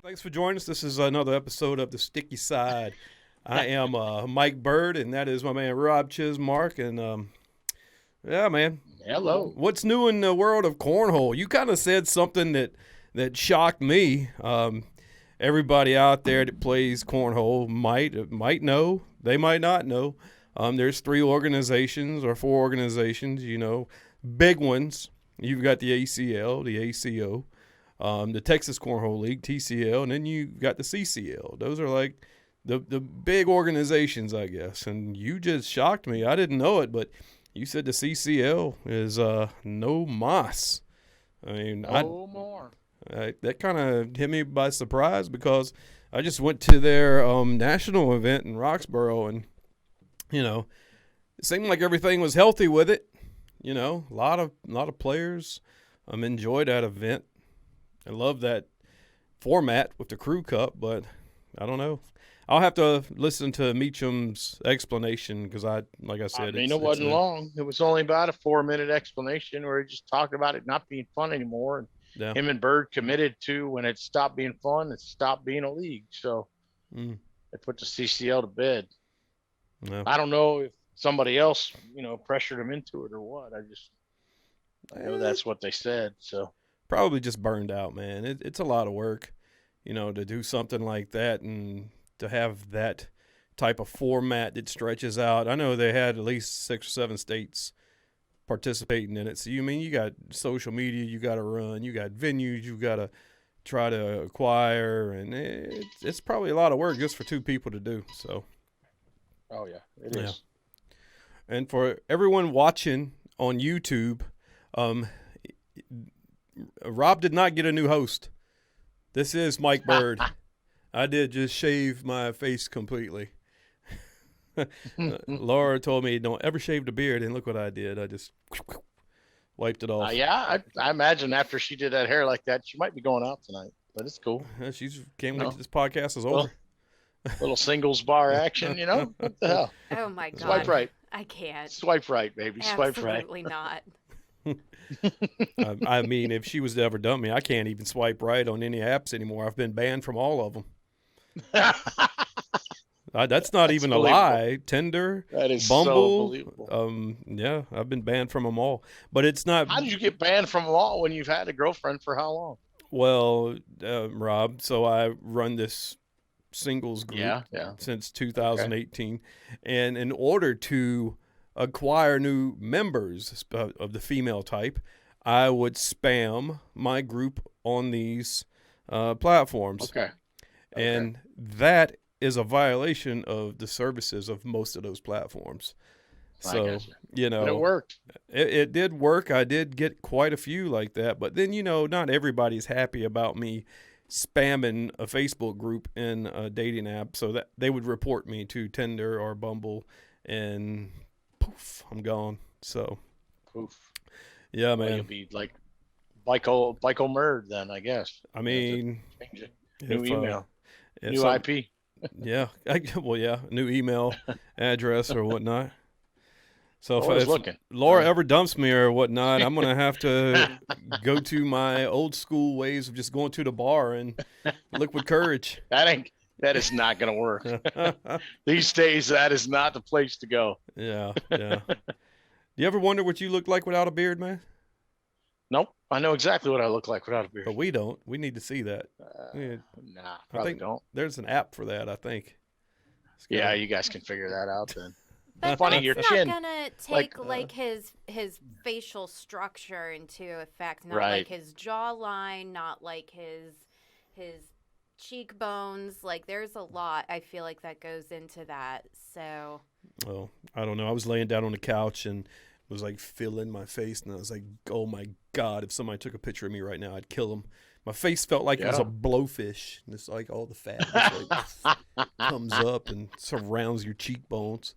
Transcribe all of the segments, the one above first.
Thanks for joining us. This is another episode of The Sticky Side. I am Mike Bird, and that is my man Rob Chismark. And yeah, man, Hello. what's new in the world of cornhole? You kind of said something that shocked me. Everybody out there that plays cornhole might know. They might not know. There's 3 organizations or 4 organizations, big ones. You've got the ACL, the ACO, the Texas Cornhole League, TCL, and then you got the CCL. Those are like the big organizations, I guess. And you just shocked me. I didn't know it, but you said the CCL is no mas. I mean, No more. That kind of hit me by surprise because I just went to their national event in Roxborough, and it seemed like everything was healthy with it. A lot of players enjoyed that event. I love that format with the Crew Cup, but I don't know. I'll have to listen to Meacham's explanation because like I said, it wasn't long. It was only about a 4-minute explanation where he just talked about it not being fun anymore. And yeah. him and Bird committed to when it stopped being fun, it stopped being a league. So they put the CCL to bed. Yeah. I don't know if somebody else, pressured him into it or what. I know that's what they said. So probably just burned out, man. It's a lot of work, to do something like that and to have that type of format that stretches out. I know they had at least 6 or 7 states participating in it. So, you got social media you got to run. You got venues you got to try to acquire. And it's probably a lot of work just for 2 people to do. So, oh, yeah, it is. And for everyone watching on YouTube, Rob did not get a new host. This is Mike Bird. I did just shave my face completely. Laura told me don't ever shave the beard, and look what I did. I just wiped it off. Yeah, I imagine after she did that hair like that, she might be going out tonight, but it's cool. She's can't wait till this podcast is over. Little singles bar action, What the hell? Oh, my God. Swipe right. I can't. Swipe right, baby. Swipe right. Absolutely not. I mean, if she was to ever dump me, I can't even swipe right on any apps anymore. I've been banned from all of them. That's not even a lie. Tinder, that is Bumble. So believable. Yeah, I've been banned from them all. But it's not. How did you get banned from them all when you've had a girlfriend for how long? Well, Rob, so I run this singles group since 2018. Okay. And in order to acquire new members of the female type, I would spam my group on these platforms. Okay. And that is a violation of the services of most of those platforms. So, but it worked. It did work. I did get quite a few like that. But then, not everybody's happy about me spamming a Facebook group in a dating app, so that they would report me to Tinder or Bumble, and poof, I'm gone. So, poof. Yeah, man. You'll be like Michael Murd then, I guess. I mean, new email, new IP. Yeah. New email address or whatnot. So if Laura ever dumps me or whatnot, I'm going to have to go to my old school ways of just going to the bar and liquid courage. That is not going to work. These days, that is not the place to go. Yeah. Do you ever wonder what you look like without a beard, man? Nope. I know exactly what I look like without a beard. But we don't. We need to see that. Probably don't. There's an app for that, I think. Yeah, you guys can figure that out then. But funny, your chin. Not gonna take like his facial structure into effect, not like his jawline, not like his cheekbones. Like there's a lot I feel like that goes into that. So. Well, I don't know. I was laying down on the couch and was like feeling my face, and I was like, "Oh my God! If somebody took a picture of me right now, I'd kill them." My face felt like it was a blowfish. And it's like all the fat just, like, comes up and surrounds your cheekbones.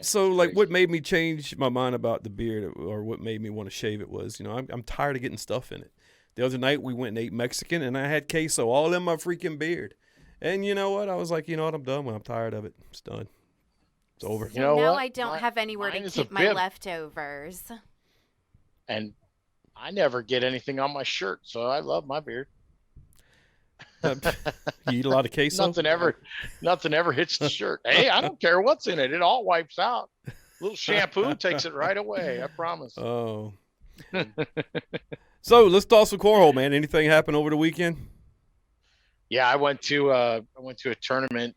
So, like, what made me change my mind about the beard, or what made me want to shave it, was, I'm tired of getting stuff in it. The other night we went and ate Mexican, and I had queso all in my freaking beard. And you know what? I was like, I'm done with it. I'm tired of it. It's done. It's over. So now I don't have anywhere to keep my leftovers. And I never get anything on my shirt, so I love my beard. You eat a lot of queso? Nothing ever hits the shirt. Hey, I don't care what's in it. It all wipes out. A little shampoo takes it right away. I promise. Oh. So let's talk some cornhole, man. Anything happen over the weekend? Yeah, I went to a tournament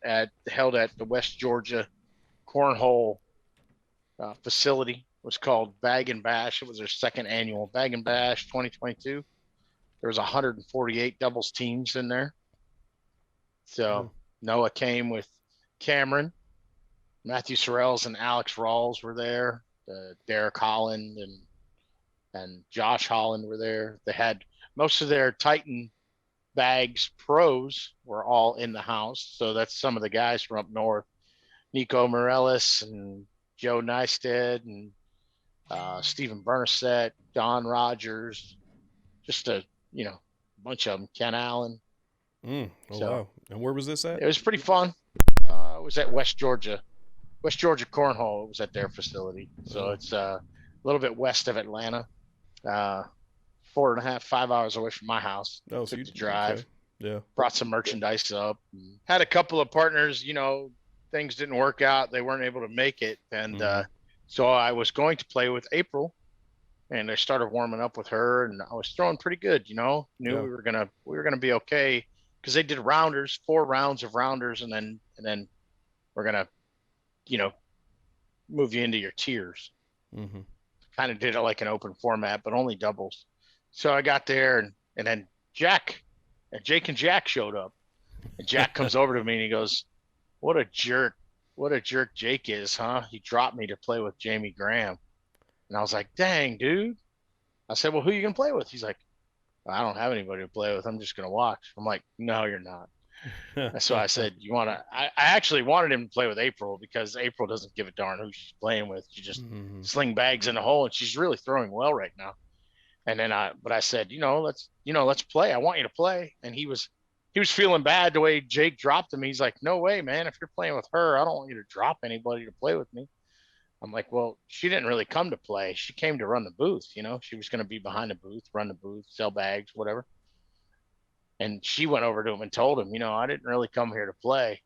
held at the West Georgia cornhole facility. It was called Bag and Bash. It was their second annual Bag and Bash 2022. There was 148 doubles teams in there. So Noah came with Cameron, Matthew Sorrells and Alex Rawls were there. Derek Holland and Josh Holland were there. They had most of their Titan Bags pros were all in the house. So that's some of the guys from up north. Nico Morellis and Joe Neisted and Stephen Bernasette, Don Rogers, just a bunch of them. Ken Allen. Wow! And where was this at? It was pretty fun. It was at West Georgia Cornhole. It was at their facility, so it's a little bit west of Atlanta, 4.5, 5 hours away from my house. Oh, so Took the drive. Okay. Yeah. Brought some merchandise up. Had a couple of partners. Things didn't work out. They weren't able to make it, and so I was going to play with April. And I started warming up with her, and I was throwing pretty good. Knew we were gonna be okay because they did rounders, 4 rounds of rounders, and then we're gonna, move you into your tiers. Mm-hmm. Kind of did it like an open format, but only doubles. So I got there, and then Jake and Jack showed up, and Jack comes over to me and he goes, "What a jerk Jake is, huh? He dropped me to play with Jamie Graham." And I was like, "Dang, dude." I said, "Well, who are you going to play with?" He's like, "I don't have anybody to play with. I'm just going to watch." I'm like, "No, you're not." So I said, I actually wanted him to play with April because April doesn't give a darn who she's playing with. She just sling bags in the hole, and she's really throwing well right now. And then but I said, let's play. I want you to play. And he was feeling bad the way Jake dropped him. He's like, "No way, man. If you're playing with her, I don't want you to drop anybody to play with me." I'm like, "Well, she didn't really come to play. She came to run the booth. She was going to be behind the booth, run the booth, sell bags, whatever." And she went over to him and told him, "I didn't really come here to play."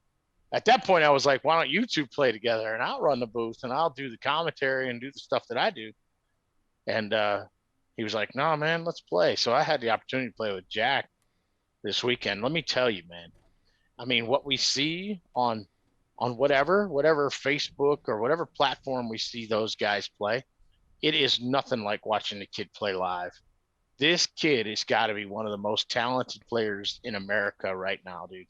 At that point, I was like, "Why don't you two play together, and I'll run the booth and I'll do the commentary and do the stuff that I do." And he was like, "No, man, let's play." So I had the opportunity to play with Jack this weekend. Let me tell you, man. I mean, what we see on whatever Facebook or whatever platform we see those guys play, it is nothing like watching the kid play live. This kid has got to be one of the most talented players in America right now, dude.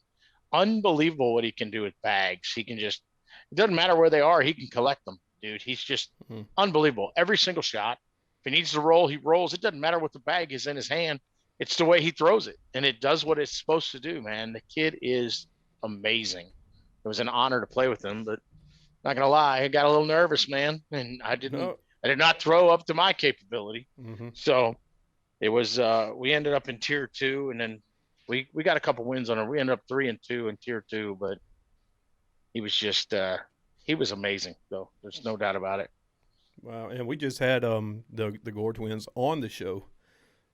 Unbelievable what he can do with bags. He can just, it doesn't matter where they are, he can collect them, dude. He's just unbelievable. Every single shot. If he needs to roll, he rolls. It doesn't matter what the bag is in his hand. It's the way he throws it, and it does what it's supposed to do, man. The kid is amazing. It was an honor to play with him, but not gonna lie, I got a little nervous, man, and I did not throw up to my capability. So it was we ended up in tier 2, and then we got a couple wins on it. We ended up 3-2 in tier 2, but he was just he was amazing, though. There's no doubt about it. Wow, and we just had the Gore twins on the show.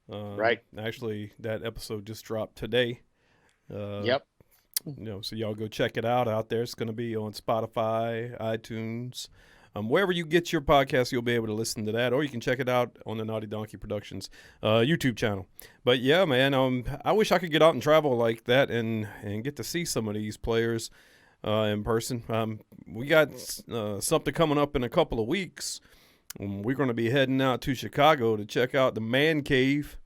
Right. Actually, that episode just dropped today. Yep. So y'all go check it out there. It's going to be on Spotify, iTunes, wherever you get your podcast. You'll be able to listen to that, or you can check it out on the Naughty Donkey Productions YouTube channel. But yeah, man, I wish I could get out and travel like that and get to see some of these players in person. We got something coming up in a couple of weeks. We're going to be heading out to Chicago to check out the Man Cave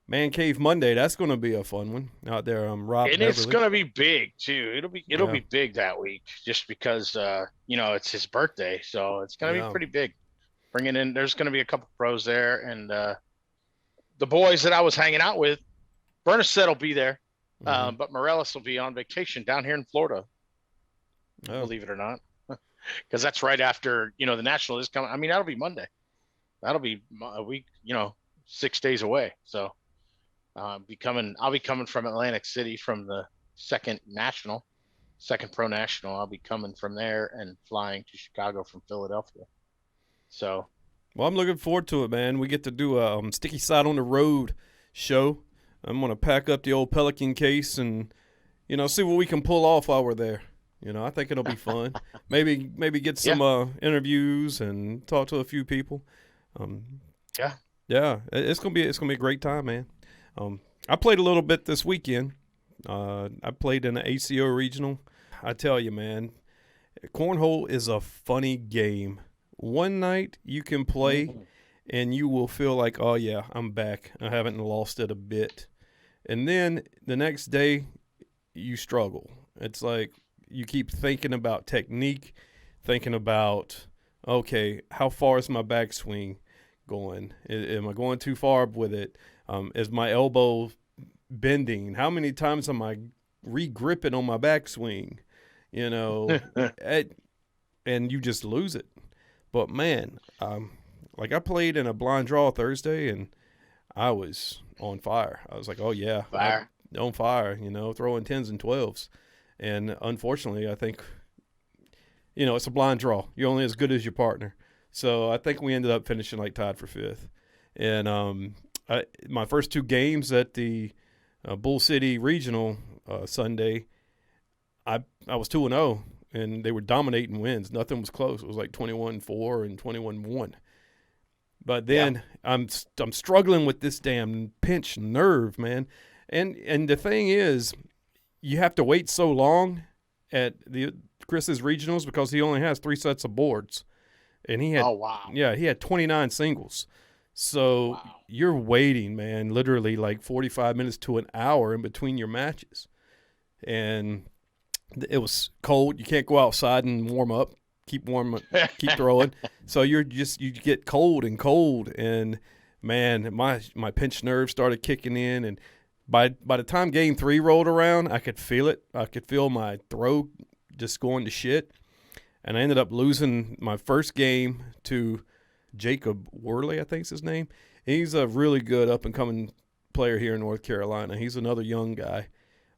Monday. That's going to be a fun one out there. Rob and it's going to be big too. It'll be big that week, just because it's his birthday, so it's going to be pretty big. Bringing in, there's going to be a couple pros there, and the boys that I was hanging out with, Bernasette will be there, but Morellis will be on vacation down here in Florida. Believe it or not. Because that's right after the National is coming. I mean, that'll be Monday. That'll be a week, 6 days away. So I'll be coming from Atlantic City from the second Pro National. I'll be coming from there and flying to Chicago from Philadelphia. So, well, I'm looking forward to it, man. We get to do a Sticky Side on the Road show. I'm gonna pack up the old Pelican case and see what we can pull off while we're there. I think it'll be fun. maybe get some interviews and talk to a few people. Yeah, it's gonna be a great time, man. I played a little bit this weekend. I played in the ACO regional. I tell you, man, cornhole is a funny game. One night you can play and you will feel like, oh yeah, I'm back. I haven't lost it a bit. And then the next day you struggle. It's like you keep thinking about technique, thinking about, okay, how far is my backswing going? Am I going too far with it? Is my elbow bending? How many times am I re-gripping on my backswing? And you just lose it. But man, like I played in a blind draw Thursday and I was on fire. I was like, oh yeah, on fire, throwing 10s and 12s. And unfortunately, I think, it's a blind draw. You're only as good as your partner. So I think we ended up finishing like tied for 5th. And my first 2 games at the Bull City Regional Sunday, I was 2-0, and they were dominating wins. Nothing was close. It was like 21-4 and 21-1. But then I'm struggling with this damn pinch nerve, man. And the thing is, you have to wait so long at Chris's regionals because he only has 3 sets of boards, and he had he had 29 singles. So you're waiting, man, literally like 45 minutes to an hour in between your matches, and it was cold. You can't go outside and warm up. Keep throwing. So you get cold, and man, my pinch nerve started kicking in, and by the time game 3 rolled around, I could feel it. I could feel my throat just going to shit, and I ended up losing my first game to Jacob Worley, I think is his name. He's a really good up and coming player here in North Carolina. He's another young guy.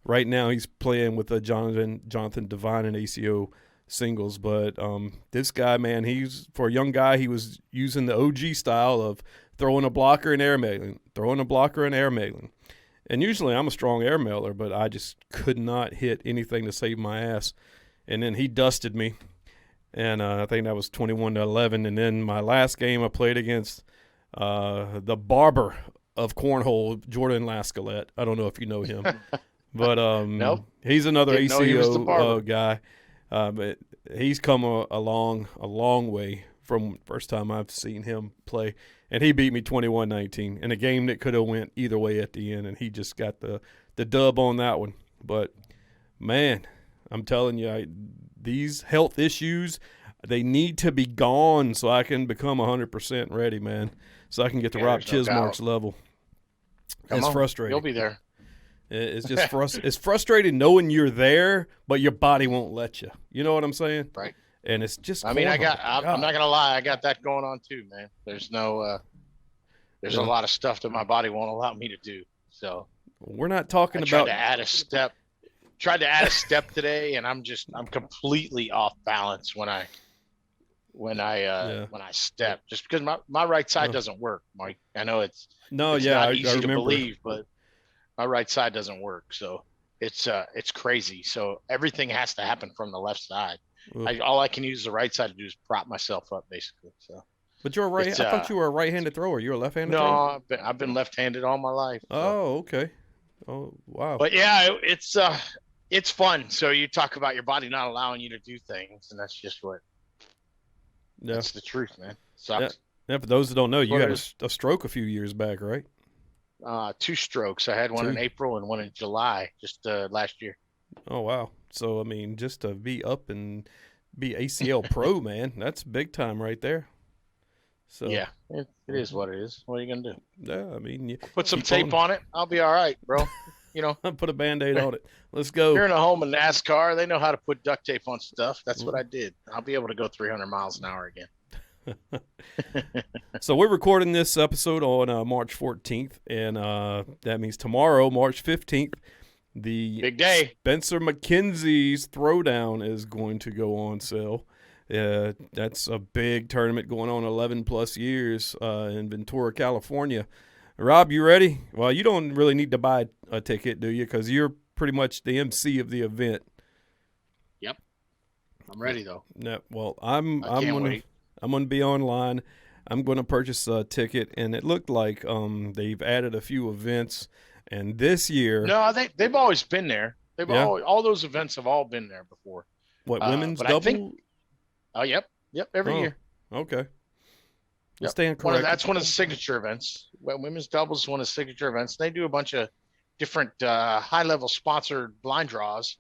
Right now, he's playing with Jonathan Devine in ACO singles. But this guy, man, for a young guy, he was using the OG style of throwing a blocker and airmailing, And usually I'm a strong airmailer, but I just could not hit anything to save my ass. And then he dusted me, and I think that was 21-11. And then my last game I played against the barber of cornhole, Jordan Lascalette. I don't know if you know him. But nope. He's another ACO guy. But he's come a long way from first time I've seen him play. And he beat me 21-19 in a game that could have went either way at the end, and he just got the dub on that one. But, man, I'm telling you, these health issues, they need to be gone so I can become 100% ready, man, so I can get to Rob Chismark's level. It's frustrating. You'll be there. It's just it's frustrating knowing you're there, but your body won't let you. You know what I'm saying? Right. And it's just. I'm not gonna lie, I got that going on too, man. There's a lot of stuff that my body won't allow me to do. So we're not talking about. Tried to add a step today, and I'm completely off balance when I step, just because my right side doesn't work, Mike. I know it's not easy to believe, but my right side doesn't work, so it's crazy. So everything has to happen from the left side. All I can use the right side to do is prop myself up, basically. So. But you're right. I thought you were a right-handed thrower. You're a left-handed thrower? No, I've been left-handed all my life. So. Oh, okay. Oh, wow. But yeah, it's fun. So you talk about your body not allowing you to do things, and that's just that's the truth, man. Sucks. Yeah, for those that don't know, you had a stroke a few years back, right? 2 strokes. I had one in April and one in July, just last year. Oh, wow. So, I mean, just to be up and be ACL pro, man, that's big time right there. So yeah, it is what it is. What are you going to do? Yeah, I mean, put some tape on it. I'll be all right, bro. Put a Band-Aid on it. Let's go. You're in a home in NASCAR. They know how to put duct tape on stuff. That's what I did. I'll be able to go 300 miles an hour again. So we're recording this episode on March 14th, and that means tomorrow, March 15th, the big day. Spencer McKenzie's Throwdown is going to go on sale. That's a big tournament going on 11 plus years in Ventura, California. Rob, you ready? Well, you don't really need to buy a ticket, do you? Because you're pretty much the MC of the event. Yep. I'm ready though. No, well, I can't wait. I'm gonna be online. I'm gonna purchase a ticket, and it looked like they've added a few events, and this year, No, they've always been there. Yeah? All those events have all been there before. what women's But double? I think, yep, every Oh, year. okay. I Yep. stand corrected. That's one of the signature events. Well, women's doubles is one of the signature events. They do a bunch of different high-level sponsored blind draws,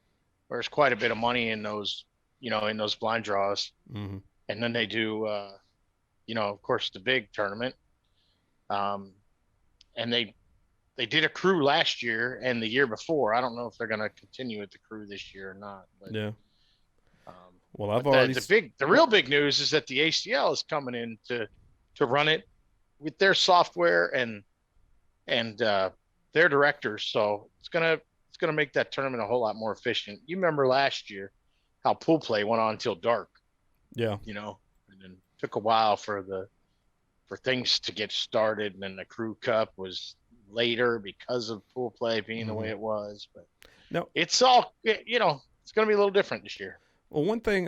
where there's quite a bit of money in those, in those blind draws. Mm-hmm. And then they do, of course, the big tournament. And they did a crew last year and the year before. I don't know if they're going to continue with the crew this year or not. But, Yeah. um, Well, I've but already the real big news is that the ACL is coming in to run it with their software and their directors. So it's gonna make that tournament a whole lot more efficient. You remember last year how pool play went on until dark. Yeah. And then took a while for things to get started, and then the crew cup was later because of pool play being the way it was. But no, it's all it's going to be a little different this year. Well, one thing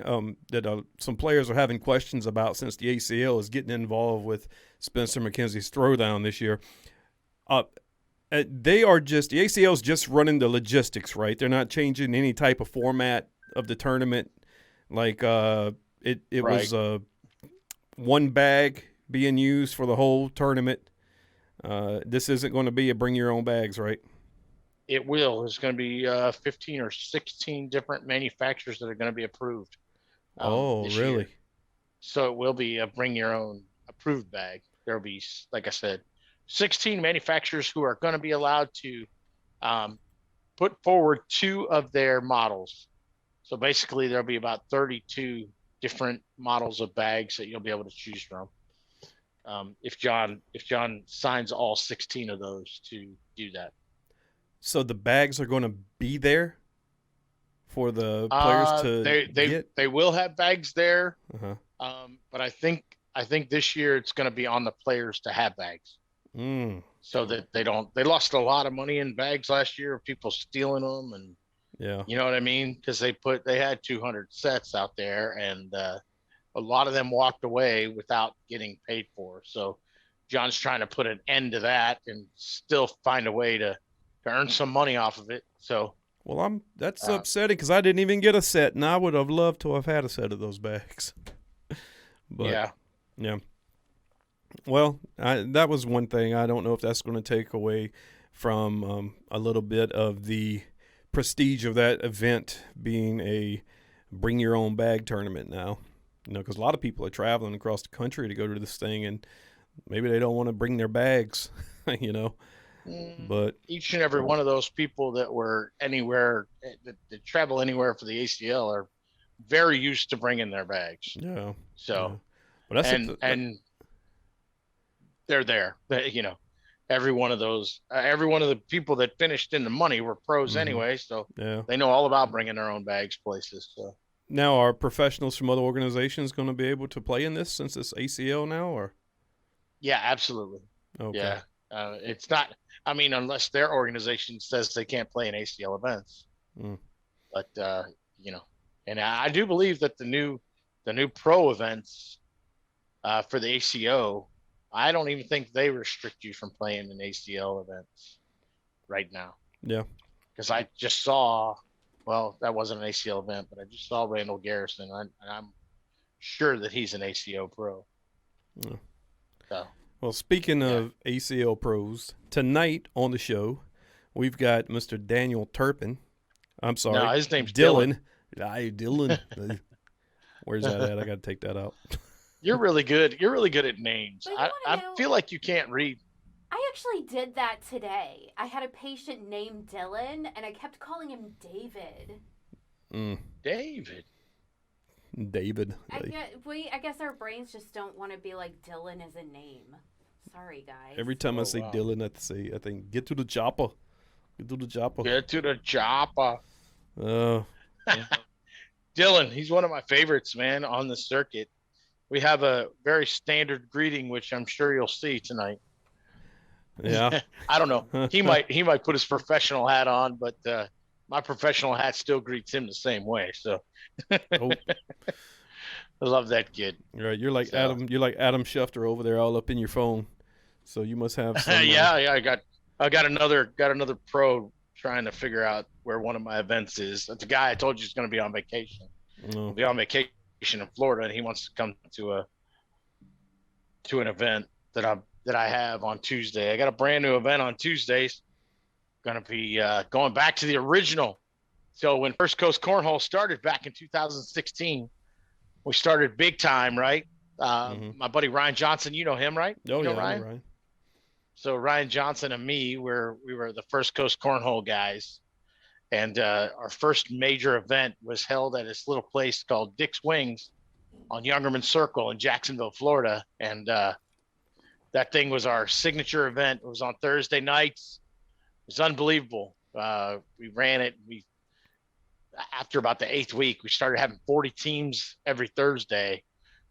that some players are having questions about since the ACL is getting involved with Spencer McKenzie's Throwdown this year. The ACL is just running the logistics, right? They're not changing any type of format of the tournament. Like it Right. was one bag being used for the whole tournament. This isn't going to be a bring your own bags, right? It will. There's going to be 15 or 16 different manufacturers that are going to be approved. This really? year. So it will be a bring your own approved bag. There'll be, like I said, 16 manufacturers who are going to be allowed to put forward 2 of their models. So basically, there'll be about 32 different models of bags that you'll be able to choose from. If John signs all 16 of those to do that. So the bags are going to be there for the players to get? They will have bags there. Uh-huh. But I think this year it's going to be on the players to have bags. So that they lost a lot of money in bags last year of people stealing them, and you know what I mean? Because they had 200 sets out there, and a lot of them walked away without getting paid for. So John's trying to put an end to that and still find a way to earn some money off of it. So, well, that's upsetting because I didn't even get a set, and I would have loved to have had a set of those bags. But, yeah. Well, that was one thing. I don't know if that's going to take away from a little bit of the prestige of that event being a bring your own bag tournament now. Because a lot of people are traveling across the country to go to this thing, and maybe they don't want to bring their bags, But each and every one of those people that were anywhere that travel anywhere for the ACL are very used to bringing their bags. Yeah. So, But that's and they're there. Every one of the people that finished in the money were pros anyway, so they know all about bringing their own bags places. So now, are professionals from other organizations going to be able to play in this since it's ACL now, or? Yeah, absolutely. Okay. Yeah. It's not, unless their organization says they can't play in ACL events. But, and I do believe that the new pro events for the ACO, I don't even think they restrict you from playing in ACL events right now. Yeah. Because I just saw, well, that wasn't an ACL event, but I just saw Randall Garrison, and I'm sure that he's an ACO pro. Yeah. So. Well, speaking of ACL pros, tonight on the show, we've got Mr. Daniel Turpin. I'm sorry. No, his name's Dillon. Dillon. Where's that at? I got to take that out. You're really good. You're really good at names. I feel like you can't read. I actually did that today. I had a patient named Dillon, and I kept calling him David. David. I guess our brains just don't want to be like Dillon as a name. Sorry, guys. Every time I see Dillon at the sea, I think, get to the chopper. Get to the chopper. Get to the chopper. Yeah. Dillon, he's one of my favorites, man, on the circuit. We have a very standard greeting, which I'm sure you'll see tonight. Yeah. I don't know. He might put his professional hat on, but my professional hat still greets him the same way. So Oh, I love that kid. right. You're like So Adam. You're like Adam Schefter over there, all up in your phone. So you must have some. yeah. I got another pro trying to figure out where one of my events is. That's the guy I told you is going to be on vacation. No. He'll be on vacation in Florida, and he wants to come to an event that I have on Tuesday. I got a brand new event on Tuesdays. Going to be going back to the original. So when First Coast Cornhole started back in 2016, we started big time, right? My buddy Ryan Johnson, you know him, right? Oh you know yeah, Ryan? I know Ryan. So Ryan Johnson and me, we were the First Coast Cornhole guys, and our first major event was held at this little place called Dick's Wings on Youngerman Circle in Jacksonville, Florida, and that thing was our signature event. It was on Thursday nights. It was unbelievable. We ran it. After about the 8th week, we started having 40 teams every Thursday,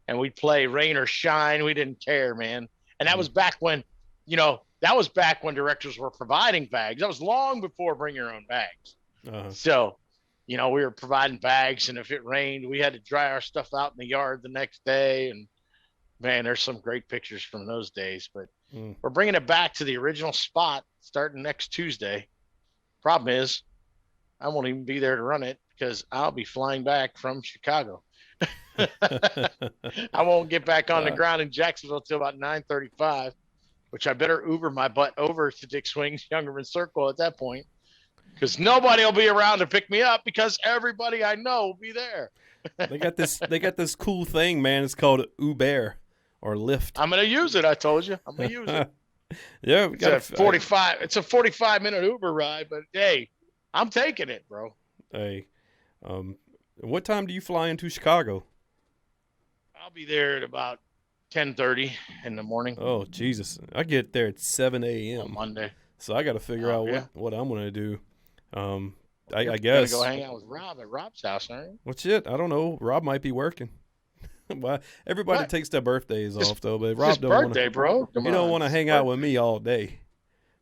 and we'd play rain or shine. We didn't care, man. And that was back when, directors were providing bags. That was long before bring your own bags. So, we were providing bags, and if it rained, we had to dry our stuff out in the yard the next day. And man, there's some great pictures from those days, but we're bringing it back to the original spot starting next Tuesday. Problem is, I won't even be there to run it because I'll be flying back from Chicago. I won't get back on the ground in Jacksonville till about 9:35, which I better Uber my butt over to Dick's Wings, Youngerman Circle at that point, because nobody will be around to pick me up because everybody I know will be there. They got this cool thing, man. It's called Uber or Lyft. I'm gonna use it. I told you, I'm gonna use it. Yeah, we got it's a 45-minute Uber ride, but hey, I'm taking it, bro. Hey, what time do you fly into Chicago? I'll be there at about 10:30 in the morning. Oh, Jesus. I get there at 7 a.m. on Monday. So I got to figure out what I'm going to do. I You're guess. Gonna go hang out with Rob at Rob's house, aren't you? Well, shit, I don't know. Rob might be working. Well, everybody takes their birthdays off, though. But Rob don't want to. Bro. He don't want to hang out with me all day.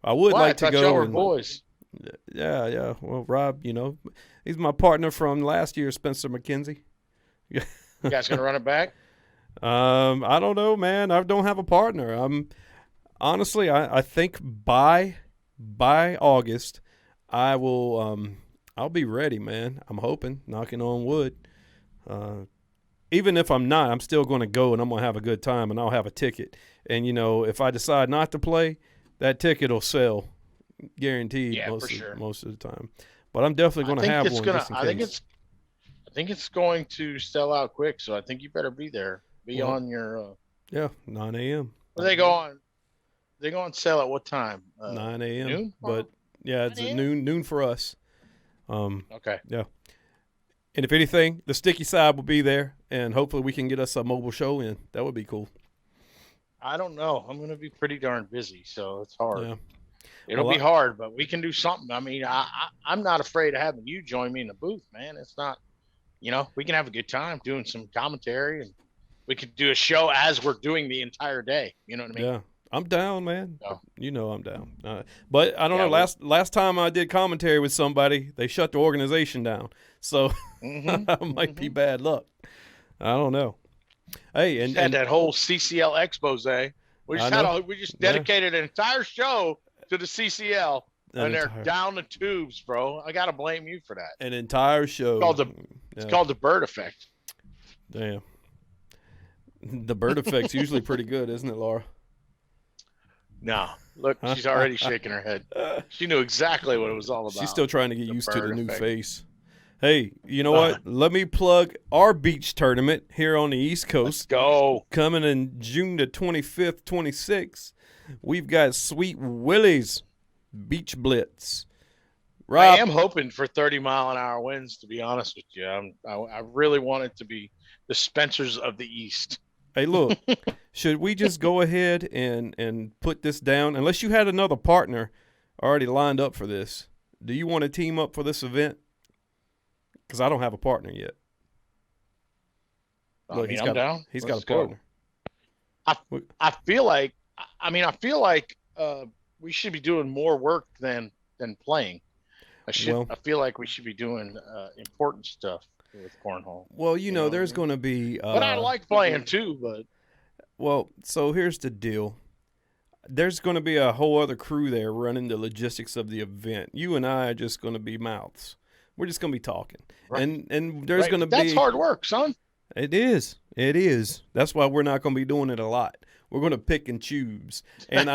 I would like to go. Y'all were boys. Yeah. Well, Rob, he's my partner from last year, Spencer McKenzie. You guys gonna run it back? I don't know, man. I don't have a partner. Honestly, I think by August, I will. I'll be ready, man. I'm hoping, knocking on wood. Even if I'm not, I'm still going to go and I'm going to have a good time and I'll have a ticket. And if I decide not to play, that ticket will sell, guaranteed. Yeah, for sure. Most of the time. But I'm definitely going to have one. I think it's going to sell out quick, so I think you better be there. Be on your 9 a.m. They go on sale at what time? 9 a.m. Noon? But yeah, it's at noon for us. Okay. Yeah. And if anything, the sticky side will be there, and hopefully we can get us a mobile show in. That would be cool. I don't know. I'm going to be pretty darn busy, so it's hard. Yeah. It'll be hard, but we can do something. I mean, I'm not afraid of having you join me in the booth, man. It's not, we can have a good time doing some commentary, and we could do a show as we're doing the entire day. You know what I mean? Yeah. I'm down, man. So. I'm down. But I don't know. Last time I did commentary with somebody, they shut the organization down. So it might be bad luck. I don't know. Hey, and that whole CCL expose. We just dedicated an entire show to the CCL, and they're down the tubes, bro. I gotta blame you for that. An entire show. It's called the Bird Effect. Damn. The Bird Effect's usually pretty good, isn't it, Laura? No, look, she's already shaking her head. She knew exactly what it was all about. She's still trying to get used to the new face. Hey, you know what? Let me plug our beach tournament here on the East Coast. Let's go. Coming in June the 25th, 26th. We've got Sweet Willie's Beach Blitz. Rob, I am hoping for 30-mile-an-hour winds, to be honest with you. I really want it to be the Spencers of the East. Hey, look, should we just go ahead and put this down? Unless you had another partner already lined up for this. Do you want to team up for this event? Because I don't have a partner yet. Look, I'm down. He's got a partner. I feel like we should be doing more work than playing. I feel like we should be doing important stuff with cornhole. Well, you know, what I there's mean? going to be. But I like playing too. But Well, so here's the deal. There's going to be a whole other crew there running the logistics of the event. You and I are just going to be mouths. We're just going to be talking. Right. And there's going to be. That's hard work, son. It is. It is. That's why we're not going to be doing it a lot. We're going to pick and choose. And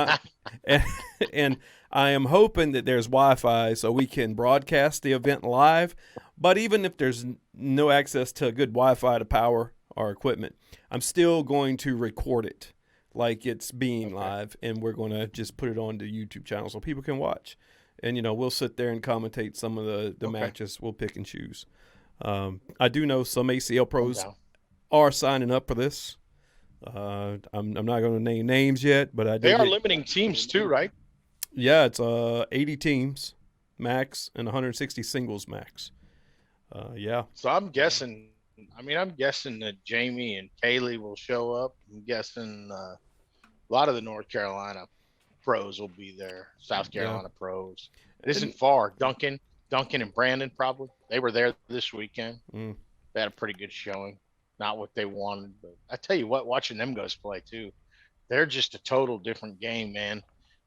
and I am hoping that there's Wi-Fi so we can broadcast the event live. But even if there's no access to good Wi-Fi to power our equipment, I'm still going to record it like it's being live, and we're going to just put it on the YouTube channel so people can watch. And, you know, we'll sit there and commentate some of the matches. We'll pick and choose. I do know some ACL pros are signing up for this. I'm not going to name names yet, but they are limiting teams too, right? Yeah, it's 80 teams max and 160 singles max. Yeah. So I'm guessing that Jamie and Kaylee will show up. I'm guessing a lot of the North Carolina pros will be there. South Carolina pros. It isn't far. Duncan and Brandon probably. They were there this weekend. They had a pretty good showing. Not what they wanted, but I tell you what, watching them guys play too, they're just a total different game, man.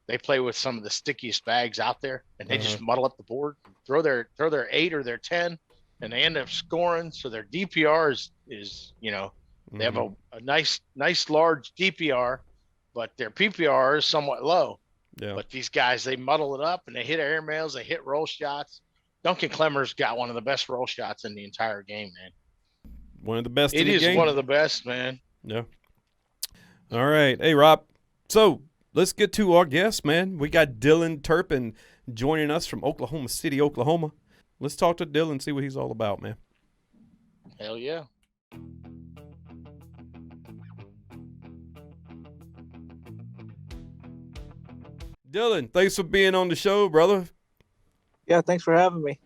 They play with some of the stickiest bags out there, and they just muddle up the board, throw their 8 or their 10, and they end up scoring. So their DPR is they have a nice large DPR, but their PPR is somewhat low. Yeah. But these guys, they muddle it up and they hit airmails, they hit roll shots. Duncan Clemmer's got one of the best roll shots in the entire game, man. One of the best in the game. It is one of the best, man. Yeah. All right. Hey, Rob. So let's get to our guest, man. We got Dillon Turpin joining us from Oklahoma City, Oklahoma. Let's talk to Dillon, see what he's all about, man. Hell yeah. Dillon, thanks for being on the show, brother. Yeah, thanks for having me.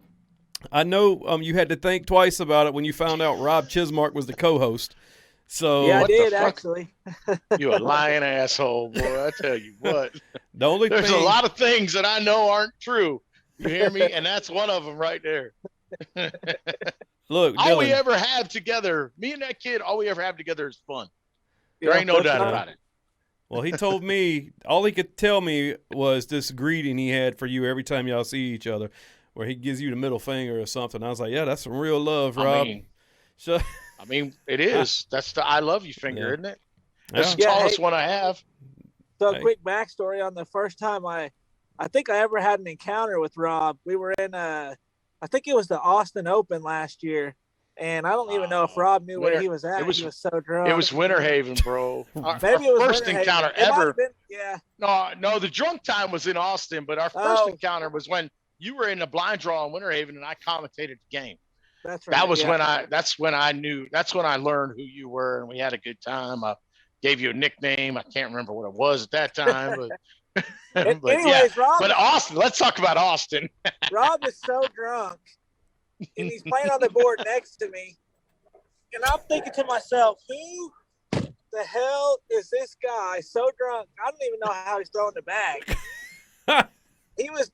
I know you had to think twice about it when you found out Rob Chismark was the co-host. So yeah, I did actually. You a lying asshole, boy! I tell you what. There's a lot of things that I know aren't true. You hear me? And that's one of them right there. Look, all we ever have together, me and that kid, all we ever have together is fun. There ain't no doubt about it. Well, he told me all he could tell me was this greeting he had for you every time y'all see each other, where he gives you the middle finger or something. I was like, yeah, that's some real love, Rob. I mean, it is. That's the I love you finger, isn't it? That's the tallest one I have. So a quick backstory on the first time I think I ever had an encounter with Rob. We were in I think it was the Austin Open last year. And I don't even know if Rob knew where he was at. He was so drunk. It was Winter Haven, bro. Maybe it was first encounter ever. Yeah. No, the drunk time was in Austin, but our first encounter was when you were in a blind draw in Winter Haven and I commentated the game. That's right. That was when I knew. That's when I learned who you were, and we had a good time. I gave you a nickname. I can't remember what it was at that time, but anyways, Rob. But Austin. Let's talk about Austin. Rob is so drunk, and he's playing on the board next to me, and I'm thinking to myself, who the hell is this guy so drunk? I don't even know how he's throwing the bag. He was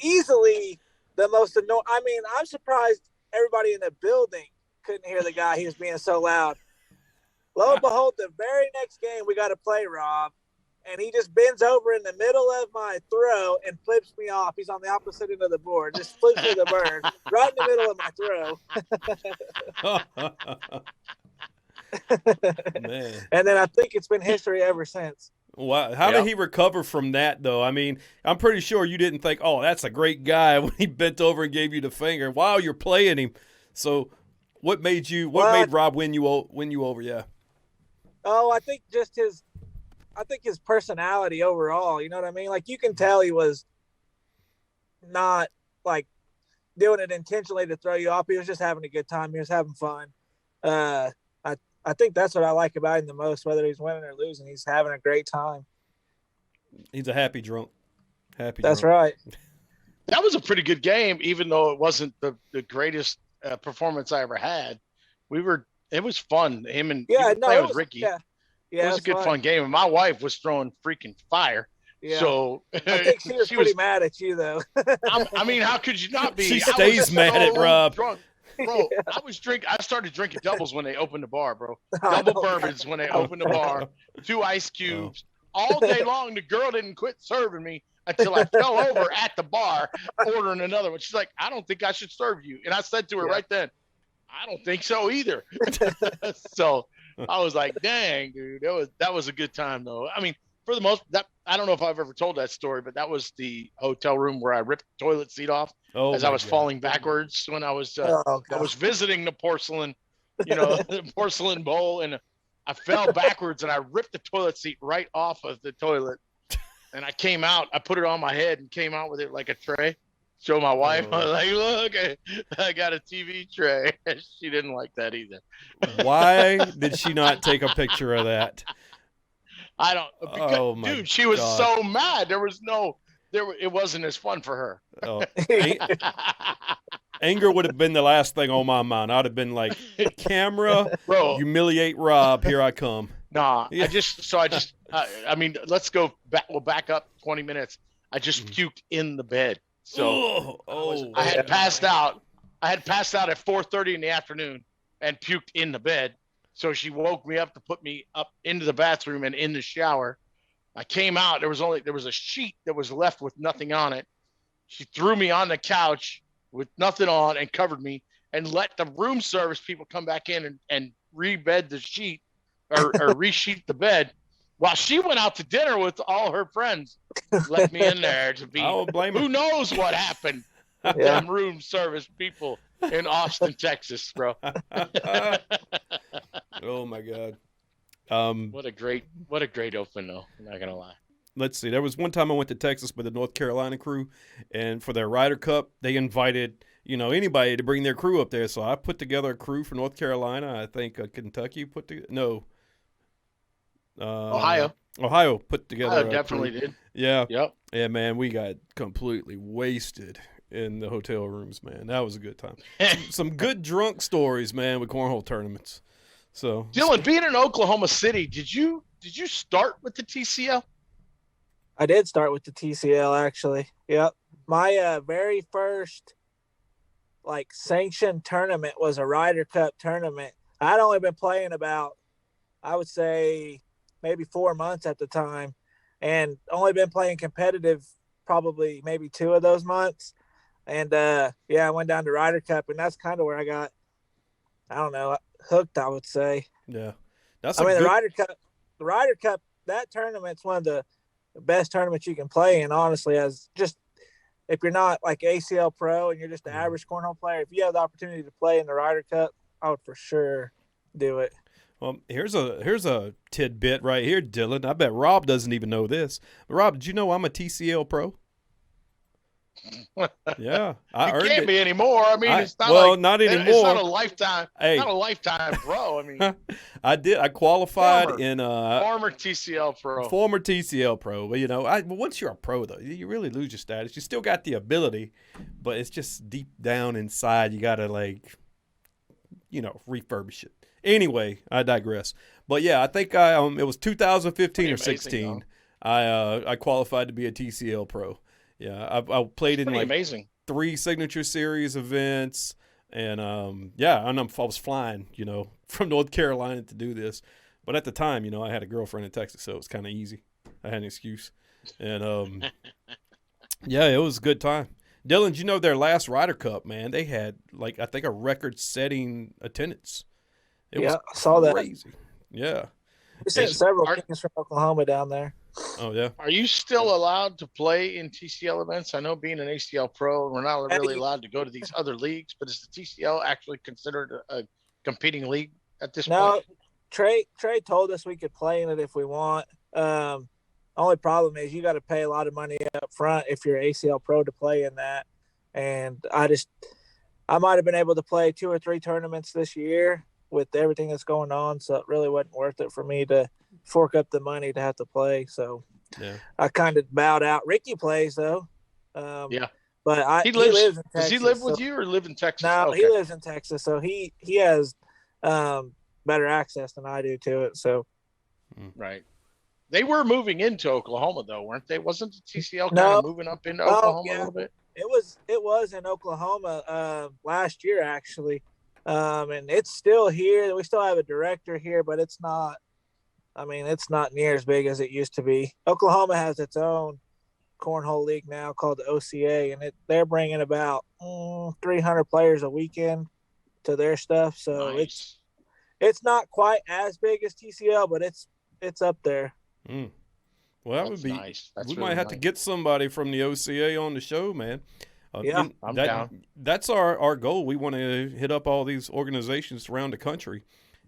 easily the most annoying. I mean, I'm surprised everybody in the building couldn't hear the guy. He was being so loud. Lo and behold, the very next game we got to play Rob, and he just bends over in the middle of my throw and flips me off. He's on the opposite end of the board, just flips me the bird right in the middle of my throw. Man. And then I think it's been history ever since. Wow. How did he recover from that, though? I mean, I'm pretty sure you didn't think, oh, that's a great guy when he bent over and gave you the finger while you're playing him. So what made Rob win you over? Yeah. Oh, I think just his personality overall, you know what I mean? Like, you can tell he was not like doing it intentionally to throw you off. He was just having a good time. He was having fun. I think that's what I like about him the most, whether he's winning or losing. He's having a great time. He's a happy drunk. That's right. That was a pretty good game, even though it wasn't the greatest performance I ever had. It was fun. Playing with Ricky. Yeah. It was a good fun game. And my wife was throwing freaking fire. Yeah. So I think she was pretty mad at you, though. I mean, how could you not be? She stays mad at Rob. Drunk. Bro, yeah. I started drinking doubles when they opened the bar, bro. I Double know. bourbons when they opened the bar. 2 ice cubes. All day long, the girl didn't quit serving me until I fell over at the bar ordering another one. She's like, I don't think I should serve you. And I said to her right then, I don't think so either. So I was like, dang, dude, that was a good time though. I mean, for the most that I don't know if I've ever told that story, but that was the hotel room where I ripped the toilet seat off as I was falling backwards when I was visiting the porcelain, the porcelain bowl, and I fell backwards and I ripped the toilet seat right off of the toilet. And I came out, I put it on my head and came out with it like a tray. Show my wife, I was like, look, I got a TV tray. She didn't like that either. Why did she not take a picture of that? I don't. Because, dude, she was so mad. It wasn't as fun for her. Oh. Anger would have been the last thing on my mind. I'd have been like, camera, bro, humiliate Rob. Here I come. Nah, yeah. I mean, let's go back. We'll back up 20 minutes. I just puked in the bed. So I had passed out. I had passed out at 4:30 in the afternoon and puked in the bed. So she woke me up to put me up into the bathroom and in the shower. I came out. There was a sheet that was left with nothing on it. She threw me on the couch with nothing on and covered me and let the room service people come back in and rebed the sheet or resheet the bed while she went out to dinner with all her friends. Left me in there to be. Who knows what happened with them room service people in Austin, Texas, bro. Oh my God. What a great open though. I'm not gonna lie. Let's see. There was one time I went to Texas with the North Carolina crew, and for their Ryder Cup, they invited anybody to bring their crew up there. So I put together a crew for North Carolina. I think Kentucky put together. No. Ohio put together. Ohio definitely did. Yeah. Yep. Yeah, man, we got completely wasted in the hotel rooms, man. That was a good time. Some good drunk stories, man, with cornhole tournaments. So, Dillon, being in Oklahoma City, did you start with the TCL? I did start with the TCL, actually. Yep. My very first sanctioned tournament was a Ryder Cup tournament. I'd only been playing about, I would say, maybe 4 months at the time, and only been playing competitive probably maybe 2 of those months. And I went down to Ryder Cup, and that's kind of where I got, I don't know, hooked, I would say. Yeah. The Ryder Cup, that tournament's one of the best tournaments you can play in, honestly, as just if you're not like ACL pro and you're just an average cornhole player, if you have the opportunity to play in the Ryder Cup, I would for sure do it. Well, here's a tidbit right here, Dillon. I bet Rob doesn't even know this. Rob, did you know I'm a TCL pro? Yeah, I earned can't it. be anymore. I mean, it's not not anymore. It's not a lifetime. Hey. Not a lifetime pro. I mean, I did. I qualified former TCL pro. Former TCL pro. But once you're a pro though, you really lose your status. You still got the ability, but it's just deep down inside. You gotta refurbish it. Anyway, I digress. But yeah, I think it was 2015 or 16. I qualified to be a TCL pro. Yeah, I played in amazing 3 signature series events, and I was flying, from North Carolina to do this. But at the time, I had a girlfriend in Texas, so it was kind of easy. I had an excuse, and it was a good time. Dillon, their last Ryder Cup, man, they had I think a record-setting attendance. It was I saw crazy. That. Yeah. We sent several things from Oklahoma down there. Oh, yeah. Are you still allowed to play in TCL events? I know being an ACL pro, we're not really allowed to go to these other leagues, but is the TCL actually considered a competing league at this point? No, Trey told us we could play in it if we want. Only problem is you got to pay a lot of money up front if you're ACL pro to play in that. And I might have been able to play 2 or 3 tournaments this year with everything that's going on, so it really wasn't worth it for me to fork up the money to have to play. So I kind of bowed out. Ricky plays though. But he lives in Texas. Does he live with you or live in Texas? No, okay. He lives in Texas, so he has better access than I do to it. So right. They were moving into Oklahoma, though, weren't they? Wasn't the TCL kind No. of moving up into Oklahoma a little bit? It was in Oklahoma last year actually, and it's still here. We still have a director here, but it's not. I mean, it's not near as big as it used to be. Oklahoma has its own cornhole league now called the OCA, and they're bringing about 300 players a weekend to their stuff. So Nice. it's not quite as big as TCL, but it's up there. Mm. Well, that That's would be nice. That's we really might have to nice. get somebody from the OCA on the show, man. Yeah, I'm down. That's our goal. We want to hit up all these organizations around the country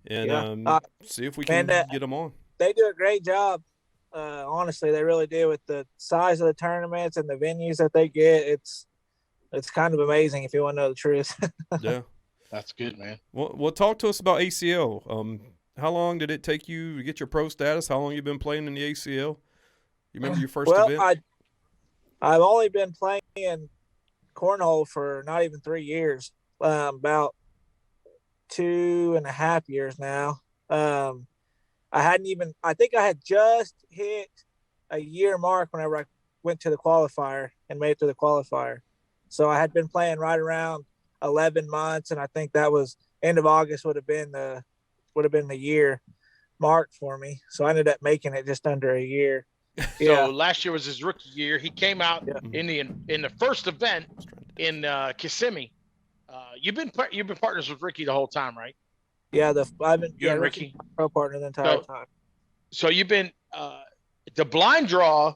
and see if we can get them on. They do a great job. Honestly, they really do with the size of the tournaments and the venues that they get. It's kind of amazing if you want to know the truth. Yeah. That's good, man. Well, talk to us about ACL. How long did it take you to get your pro status? How long you been playing in the ACL? You remember your first event? I've only been playing cornhole for not even 3 years, about 2.5 years now. I think I had just hit a year mark whenever I went to the qualifier and made it to the qualifier. So I had been playing right around 11 months, and I think that was end of August would have been the year mark for me. So I ended up making it just under a year. So last year was his rookie year. He came out in the first event in Kissimmee. You've been partners with Ricky the whole time, right? Yeah, I've been Ricky pro partner the entire time. So you've been the blind draw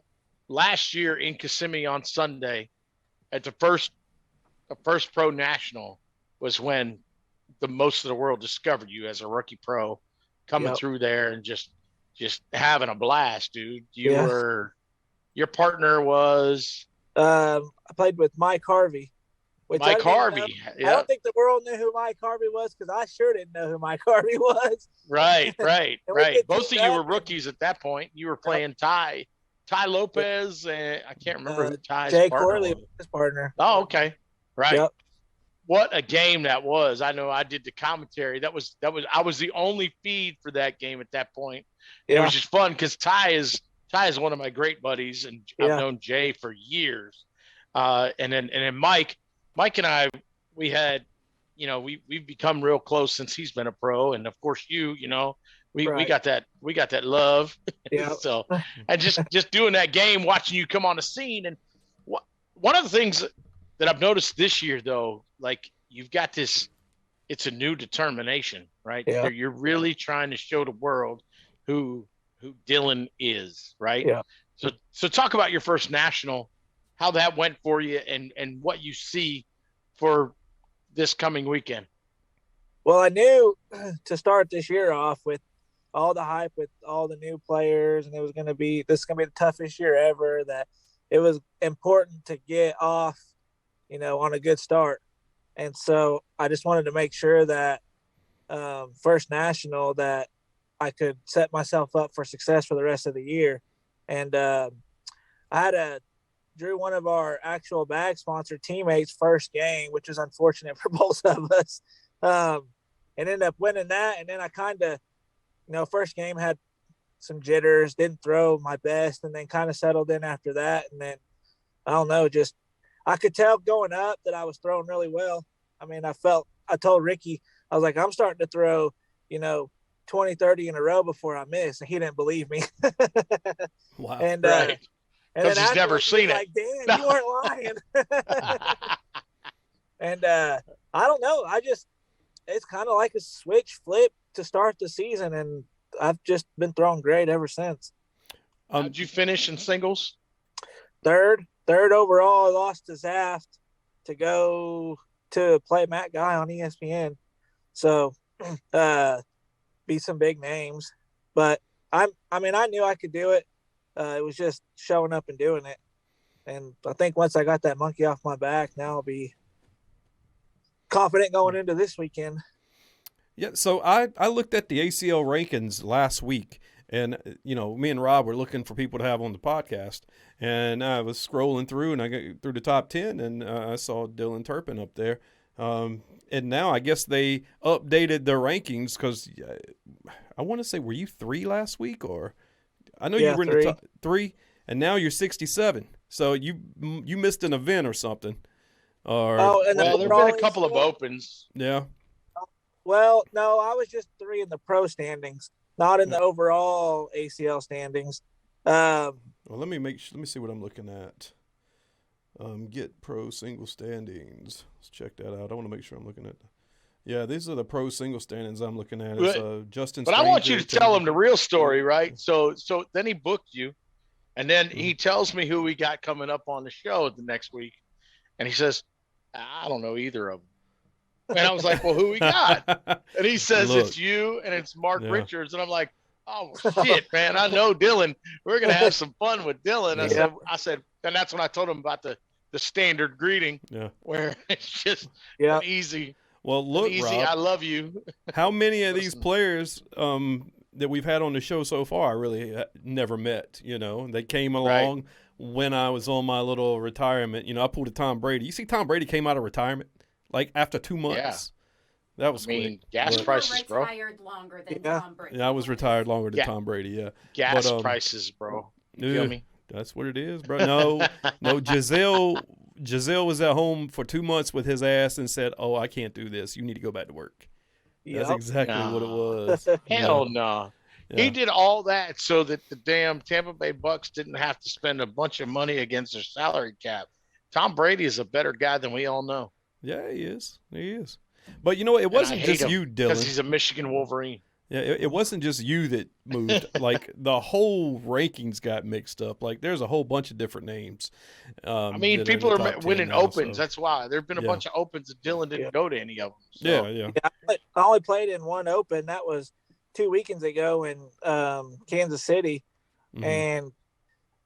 last year in Kissimmee on Sunday at the first pro national was when the most of the world discovered you as a rookie pro coming through there and just having a blast, dude. Your partner was I played with Mike Harvey. Mike Harvey. I don't think the world knew who Mike Harvey was because I sure didn't know who Mike Harvey was. Right. Both of you were rookies at that point. You were playing Ty Lopez, and I can't remember who Ty's Jay partner Corley was. his partner. Oh, okay. Right. Yep. What a game that was. I know I did the commentary. I was the only feed for that game at that point. Yeah. It was just fun because Ty is one of my great buddies, and I've known Jay for years. And then Mike and I, we had, we've become real close since he's been a pro, and of course we got that love. Yeah. So, and just doing that game, watching you come on the scene, and one of the things that I've noticed this year, though, like you've got this, it's a new determination, right? Yeah. You're really trying to show the world who Dillon is, right? Yeah. So talk about your first national, how that went for you, and what you see for this coming weekend. Well, I knew to start this year off with all the hype with all the new players, and this is going to be the toughest year ever, that it was important to get off, on a good start. And so I just wanted to make sure that first national that I could set myself up for success for the rest of the year. And I drew one of our actual bag sponsor teammates' first game, which was unfortunate for both of us. And ended up winning that. And then I kind of, first game had some jitters, didn't throw my best, and then kind of settled in after that. And then, I don't know, just I could tell going up that I was throwing really well. I mean, I told Ricky, I was like, I'm starting to throw, 20, 30 in a row before I miss. And he didn't believe me. Wow. And, right. And then he's never seen it. Like, damn, you weren't lying. And I don't know. It's kind of like a switch flip to start the season, and I've just been throwing great ever since. Did you finish in singles? Third overall. I lost to Zaft to go to play Matt Guy on ESPN. So, beat some big names, but I knew I could do it. It was just showing up and doing it. And I think once I got that monkey off my back, now I'll be confident going into this weekend. Yeah, so I looked at the ACL rankings last week, and, me and Rob were looking for people to have on the podcast, and I was scrolling through, and I got through the top 10, and I saw Dillon Turpin up there. And now I guess they updated their rankings because I want to say, were you 3 last week, or I know Yeah, you were in 3. the top 3, and now you're 67. So you missed an event or something. Or And well, there have been a couple of opens. yeah. Well, no, I was just 3 in the pro standings, not in the overall ACL standings. Well, let me see what I'm looking at. Get pro single standings. Let's check that out. I want to make sure I'm looking at. Yeah, these are the pro single standings I'm looking at. It's Justin. But Stranger, I want you to tell him the real story, right? So then he booked you, and then he tells me who we got coming up on the show the next week, and he says, "I don't know either of them." And I was like, "Well, who we got?" And he says, "It's you and it's Mark Richards," and I'm like, "Oh shit, man! I know Dillon. We're gonna have some fun with Dillon." Yeah. I said, and that's when I told him about the standard greeting, where it's just an easy. Well, look, easy, Rob, I love you. How many of these players that we've had on the show so far I really never met? You know, they came along when I was on my little retirement. You know, I pulled a Tom Brady. You see, Tom Brady came out of retirement like after 2 months. Yeah. That was quick. Gas prices, bro. Retired longer than Tom Brady. Yeah, I was retired longer than Tom Brady. Yeah, gas prices, bro. You feel me? That's what it is, bro. No, Giselle was at home for 2 months with his ass and said, "Oh, I can't do this. You need to go back to work." That's exactly what it was. Hell no. Yeah. He did all that so that the damn Tampa Bay Bucks didn't have to spend a bunch of money against their salary cap. Tom Brady is a better guy than we all know. Yeah, he is. He is. But you know, it wasn't just you, Dillon. Because he's a Michigan Wolverine. Yeah, it wasn't just you that moved. Like the whole rankings got mixed up. Like there's a whole bunch of different names. I mean, people are winning opens. So. That's why there've been a bunch of opens that Dillon didn't go to any of them. So. Yeah. I only played in one open. That was 2 weekends ago in Kansas City, and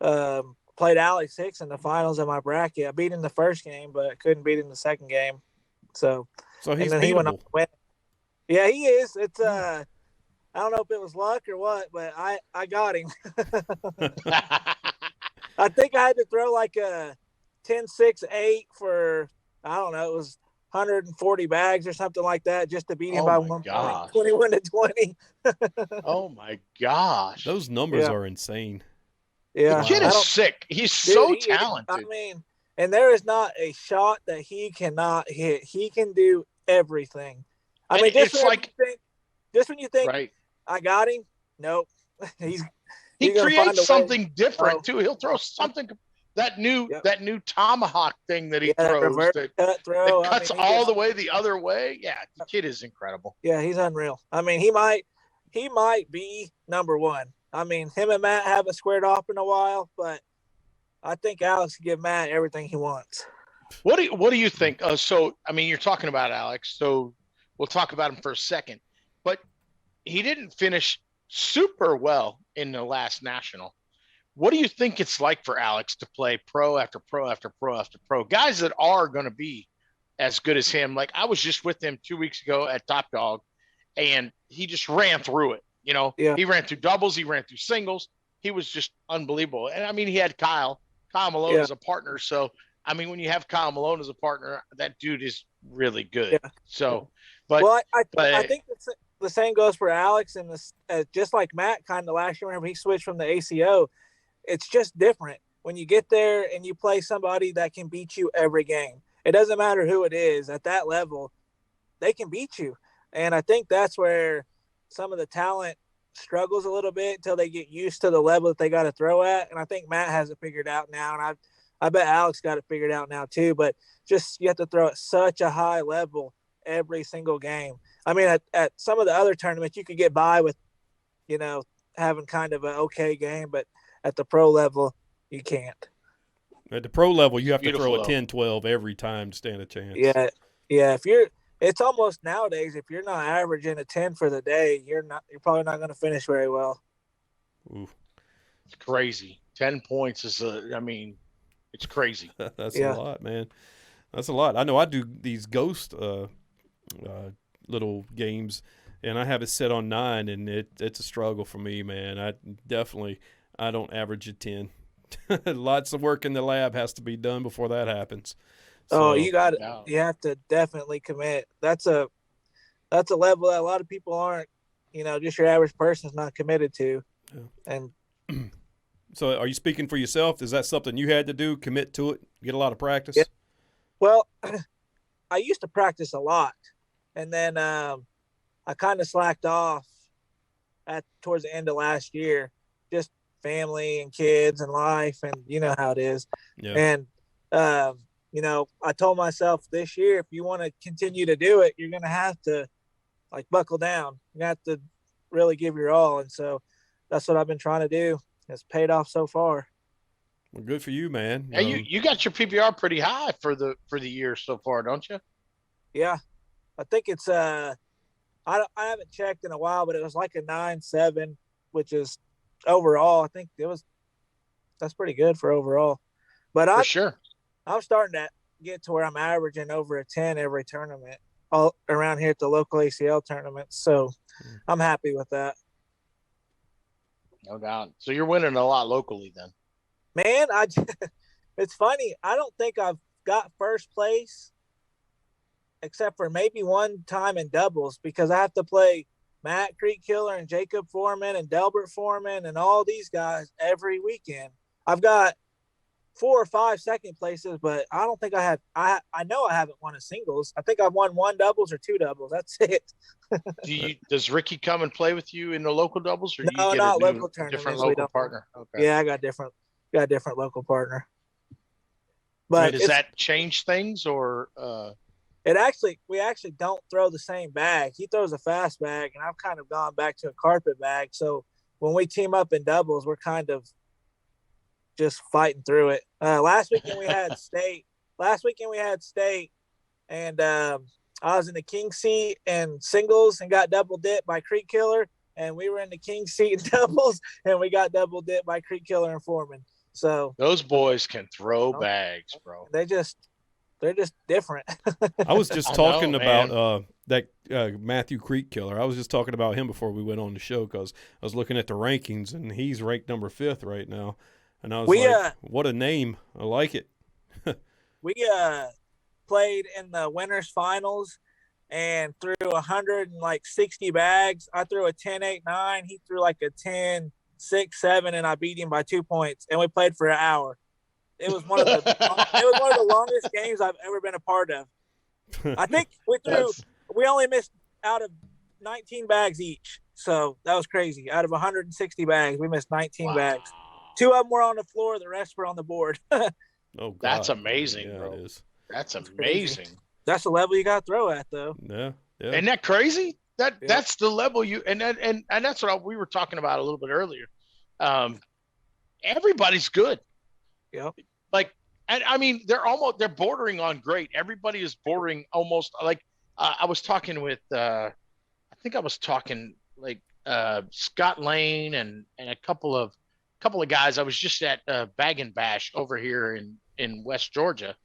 played Alex Hicks in the finals of my bracket. I beat him the first game, but couldn't beat him the second game. So he's he went on to win. Yeah, he is. It's I don't know if it was luck or what, but I got him. I think I had to throw like a 10-6-8 for, I don't know, it was 140 bags or something like that just to beat him by 1 point, 21-20. Oh my gosh. Those numbers are insane. Yeah. The kid is sick. He's so talented. I mean, and there is not a shot that he cannot hit. He can do everything. I mean, just when you think right. I got him. Nope. He creates something different too. He'll throw something that new tomahawk thing that he throws that cuts all the way the other way. Yeah, the kid is incredible. Yeah, he's unreal. I mean, he might be number one. I mean, him and Matt haven't squared off in a while, but I think Alex can give Matt everything he wants. What do you think? So I mean, you're talking about Alex, so we'll talk about him for a second. But he didn't finish super well in the last national. What do you think it's like for Alex to play pro after pro after pro after pro? Guys that are going to be as good as him. Like I was just with him 2 weeks ago at Top Dog, and he just ran through it. You know, He ran through doubles, he ran through singles. He was just unbelievable. And I mean, he had Kyle Malone as a partner. So, I mean, when you have Kyle Malone as a partner, that dude is really good. Yeah. So, but I think the same goes for Alex, and just like Matt kind of last year whenever he switched from the ACO. It's just different when you get there and you play somebody that can beat you every game. It doesn't matter who it is at that level, they can beat you. And I think that's where some of the talent struggles a little bit until they get used to the level that they got to throw at. And I think Matt has it figured out now. And I bet Alex got it figured out now too, but just, you have to throw at such a high level every single game. I mean, at some of the other tournaments, you could get by with, having kind of an okay game, but at the pro level, you can't. At the pro level, you have to throw a 10-12 every time to stand a chance. Yeah. It's almost nowadays, if you're not averaging a 10 for the day, you're probably not going to finish very well. Ooh. It's crazy. 10 points is it's crazy. That's a lot, man. That's a lot. I know I do these ghost little games, and I have it set on 9, and it's a struggle for me, man. I don't average a 10. Lots of work in the lab has to be done before that happens. So, you have to definitely commit. That's a level that a lot of people aren't, just your average person's not committed to. Yeah. And So are you speaking for yourself? Is that something you had to do, commit to it, get a lot of practice? Yeah. Well, I used to practice a lot, and then I kind of slacked off towards the end of last year, just family and kids and life, and you know how it is. Yeah. And I told myself this year, if you want to continue to do it, you're gonna have to like buckle down. You have to really give your all, and so that's what I've been trying to do. It's paid off so far. Well, good for you, man. And you got your PPR pretty high for the year so far, don't you? Yeah, I think it's I haven't checked in a while, but it was like a 9.7, which is overall. I think that's pretty good for overall. But For sure. I'm starting to get to where I'm averaging over a 10 every tournament all around here at the local ACL tournaments. So I'm happy with that. No doubt. So you're winning a lot locally then. Man, it's funny. I don't think I've got first place except for maybe one time in doubles because I have to play Matt Creek Killer and Jacob Foreman and Delbert Foreman and all these guys every weekend. I've got 4 or 5 second places, but I don't think I know I haven't won a singles. I think I've won 1 doubles or 2 doubles. That's it. Does Ricky come and play with you in the local doubles, or No, you get not a local tournaments. different local partner? Okay. Yeah, I got a different local partner. But does that change things, or we actually don't throw the same bag. He throws a fast bag, and I've kind of gone back to a carpet bag. So when we team up in doubles, we're kind of just fighting through it. Last weekend we had state. And I was in the king seat and singles and got double dipped by Creek Killer, and we were in the king seat and doubles, and we got double dipped by Creek Killer and Foreman. So those boys can throw bags, bro. They're just different. I was just talking about that Matthew Creek Killer. I was just talking about him before we went on the show because I was looking at the rankings, and he's ranked number 5th right now. And I was what a name. I like it. We played in the winners finals and threw 160 bags. I threw a 10-8-9. He threw like a 10-6-7, and I beat him by 2 points. And we played for an hour. It was one of the longest games I've ever been a part of. I think we only missed out of 19 bags each. So that was crazy. Out of 160 bags, we missed 19 bags. 2 of them were on the floor. The rest were on the board. Oh, God. That's amazing, yeah, bro. It is. That's amazing. Crazy. That's the level you got to throw at, though. Yeah. Isn't that crazy? That's the level and that's what we were talking about a little bit earlier. Everybody's good. Yep. Like, and I mean, they're bordering on great. Everybody is bordering almost like I was talking with Scott Lane and a couple of guys. I was just at Bag and Bash over here in West Georgia,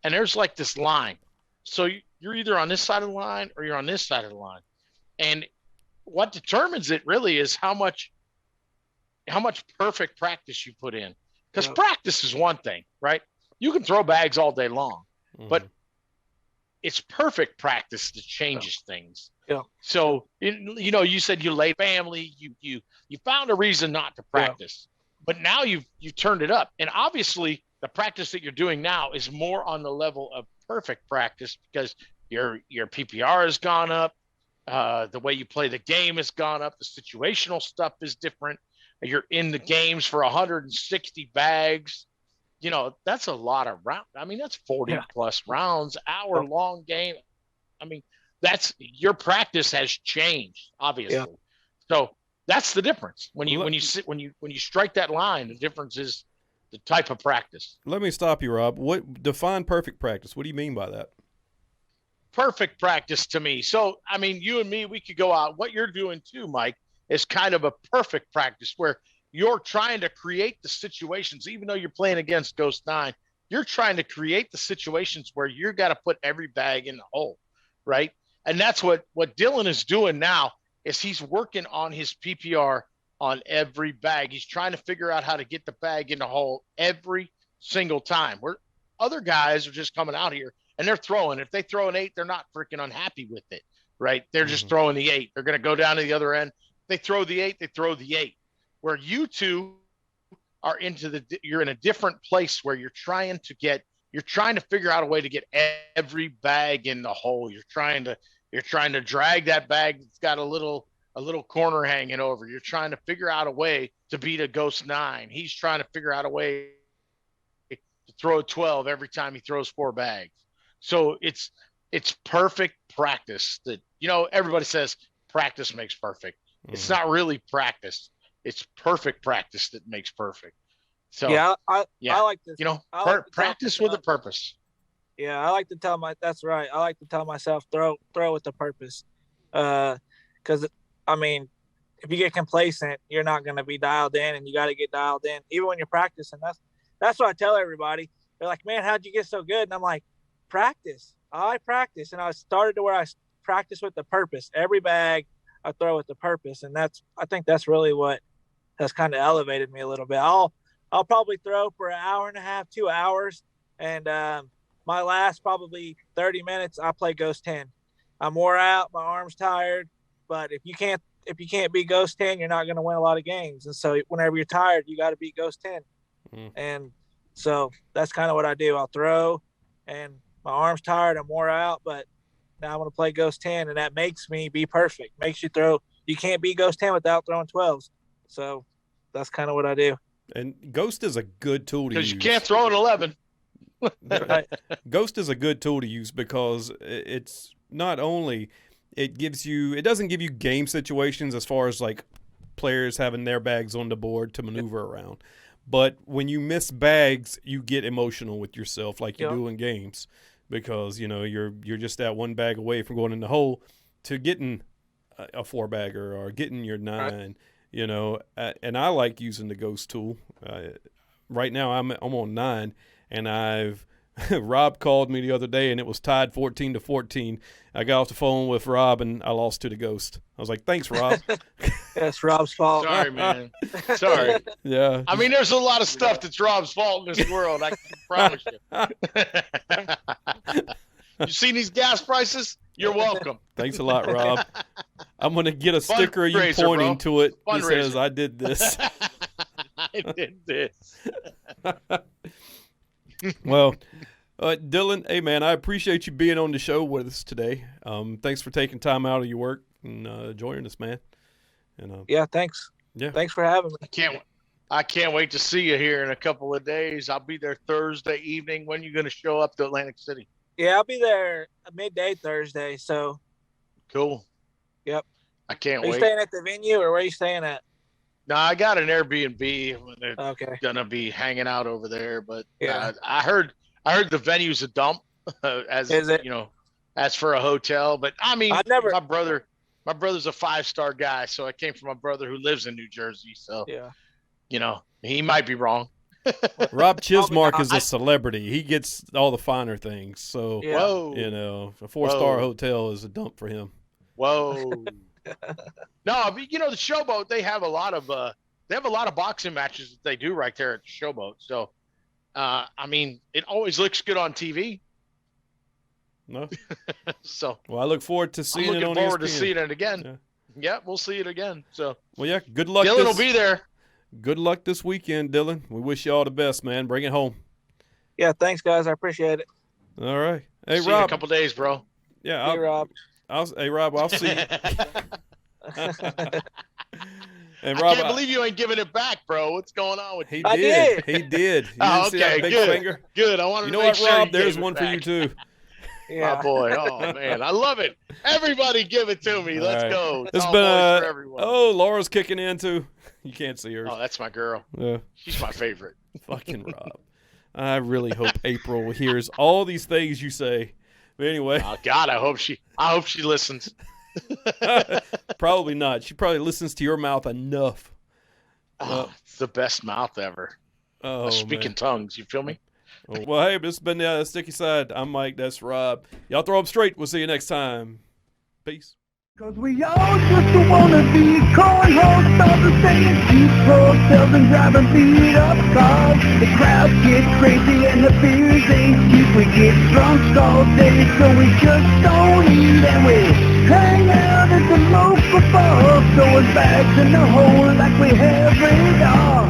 and there's like this line. So you're either on this side of the line or you're on this side of the line, and what determines it really is how much perfect practice you put in. Because practice is one thing, right? You can throw bags all day long, but it's perfect practice that changes things. Yeah. So, you said you laid family, you found a reason not to practice, but now you've turned it up. And obviously the practice that you're doing now is more on the level of perfect practice because your PPR has gone up. The way you play the game has gone up. The situational stuff is different. You're in the games for 160 bags. That's a lot of rounds. I mean, that's 40 plus rounds, hour-long game. I mean, your practice has changed, obviously. Yeah. So that's the difference. When you strike that line, the difference is the type of practice. Let me stop you, Rob. Define perfect practice? What do you mean by that? Perfect practice to me. So, I mean, you and me, we could go out. What you're doing too, Mike, is kind of a perfect practice where you're trying to create the situations, even though you're playing against Ghost 9, you're trying to create the situations where you got to put every bag in the hole, right? And that's what Dillon is doing now is he's working on his PPR on every bag. He's trying to figure out how to get the bag in the hole every single time. Where other guys are just coming out here and they're throwing. If they throw an 8, they're not freaking unhappy with it, right? They're just throwing the 8. They're going to go down to the other end. They throw the 8, they throw the 8. Where you two are you're in a different place where you're trying to figure out a way to get every bag in the hole. You're trying to drag that bag that's got a little corner hanging over. You're trying to figure out a way to beat a ghost 9. He's trying to figure out a way to throw a 12 every time he throws 4 bags. So it's perfect practice. That, everybody says practice makes perfect. It's not really practice. It's perfect practice that makes perfect. So I like this. Practice with a purpose. Yeah, I like to tell that's right. I like to tell myself throw with a purpose. Because I mean, if you get complacent, you're not going to be dialed in, and you got to get dialed in even when you're practicing. That's what I tell everybody. They're like, "Man, how'd you get so good?" And I'm like, "Practice. I practice." And I started to where I practice with the purpose. Every bag I throw with the purpose, and I think that's really what has kind of elevated me a little bit. I'll probably throw for an hour and a half, 2 hours, and my last probably 30 minutes I play Ghost 10. I'm wore out, my arm's tired, but if you can't beat Ghost 10, you're not going to win a lot of games. And so whenever you're tired, you got to beat Ghost 10. And so that's kind of what I do. I'll throw, and my arm's tired, I'm wore out, but now I'm going to play Ghost 10, and that makes me be perfect. Makes you throw. You can't beat Ghost 10 without throwing 12s. So that's kind of what I do. And Ghost is a good tool to use. Because you can't throw an 11. Ghost is a good tool to use because it's not only it doesn't give you game situations as far as like players having their bags on the board to maneuver around, but when you miss bags, you get emotional with yourself like you do in games, because you're just that one bag away from going in the hole to getting a 4-bagger or getting your 9. And I like using the Ghost tool. Right now I'm on 9, and Rob called me the other day, and it was tied 14-14. I got off the phone with Rob, and I lost to the Ghost. I was like, "Thanks, Rob." That's Rob's fault. Sorry, man. Sorry. Yeah. I mean, there's a lot of stuff that's Rob's fault in this world. I can promise you. You seen these gas prices? You're welcome. Thanks a lot, Rob. I'm going to get a sticker of you pointing to it that says, "I did this." I did this. Well, Dillon, hey, man, I appreciate you being on the show with us today. Thanks for taking time out of your work and joining us, man. And yeah, thanks. Yeah, thanks for having me. I can't wait to see you here in a couple of days. I'll be there Thursday evening. When are you going to show up to Atlantic City? Yeah, I'll be there midday Thursday. So cool. Yep. I can't wait. Are you staying at the venue, or where are you staying at? No, I got an Airbnb. They're okay. Gonna be hanging out over there, but yeah. I heard the venue's a dump. As for a hotel, but I mean, my brother's a 5-star guy, so I came from my brother who lives in New Jersey. So he might be wrong. Rob Chismark is a celebrity. He gets all the finer things. So whoa, a 4-star hotel is a dump for him. Whoa. No, but the Showboat, they have a lot of boxing matches that they do right there at the Showboat. So I mean, it always looks good on TV. No. So I look forward to seeing it on ESPN. Looking forward to seeing it again. Yeah, we'll see it again. So good luck. Dillon will be there. Good luck this weekend, Dillon. We wish you all the best, man. Bring it home. Yeah, thanks, guys. I appreciate it. All right. Hey, see Rob. you in a couple days, bro. Yeah. Hey, Rob. Hey, Rob, I'll see you. And Rob, I can't believe you ain't giving it back, bro. What's going on with you? He did. He did. Oh, okay, see that big good. finger? Good. I want to what, Rob? There's one for you, too. Yeah. My boy. Oh, man. I love it. Everybody give it to me. Let's go. It's all been for everyone. Laura's kicking in, too. You can't see her. Oh, that's my girl. Yeah. She's my favorite. Fucking Rob. I really hope April hears all these things you say. But anyway. Oh, God, I hope she listens. Probably not. She probably listens to your mouth enough. It's the best mouth ever. Oh, speaking tongues. You feel me? Well, hey, this has been the Sticky Side. I'm Mike. That's Rob. Y'all throw them straight. We'll see you next time. Peace. Cause we all just wanna be cornhole stars saying keep ourselves and driving beat up cars. The crowd gets crazy and the beers ain't cheap. We get drunk all day so we just don't eat. And we hang out at the local bar, throwing bags in the hole like we have it all.